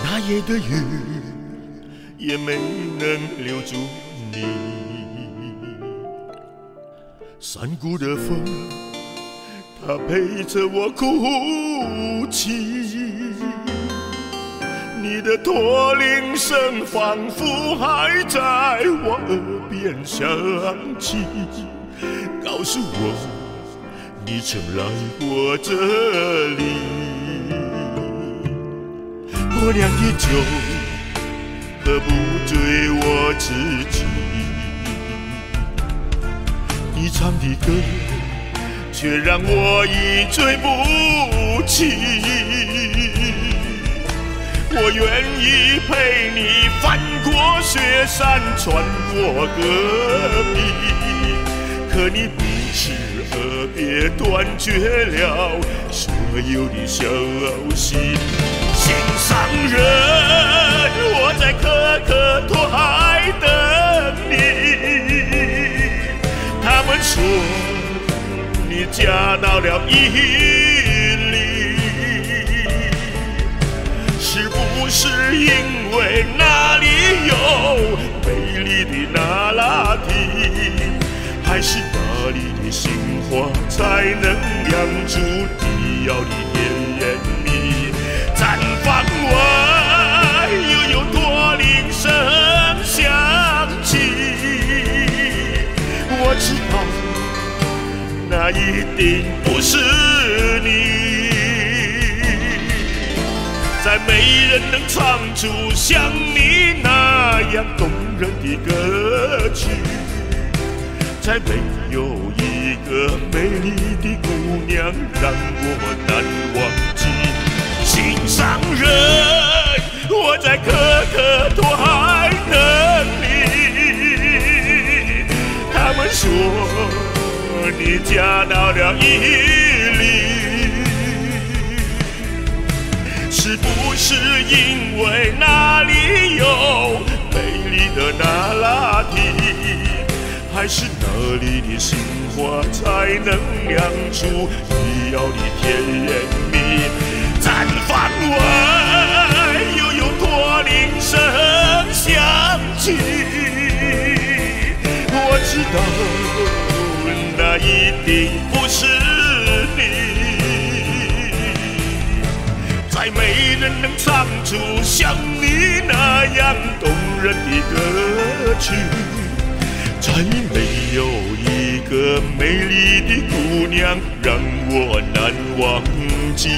那夜的雨也没能留住你。山谷的风，它陪着我哭泣。你的驼铃声仿佛还在我耳边响起，告诉我你曾来过这里。我酿的酒喝不醉我自己，你唱的歌却让我一醉不起。我愿意陪你翻过雪山，穿过戈壁，可你不辞而别，断绝了所有的消息。心上人，我在可可托海等你。他们说你嫁到了伊犁，是不是因为那里有美丽的那拉提，还是那里的杏花才能酿出你要的甜言蜜？毡房外又有驼铃声响起，我知道那一定不是你。再没人能唱出像你那样动人的歌曲，再没有一个美丽的姑娘让我难忘记。心上人，我在可可托海等你。他们说你嫁到了伊犁，是不是因为那里有美丽的那拉提，还是那里的杏花才能酿出你要的甜言蜜？毡房外又有驼铃声响起，我知道那一定不是你。再没人能唱出像你那样动人的歌曲，再没有一个美丽的姑娘让我难忘记。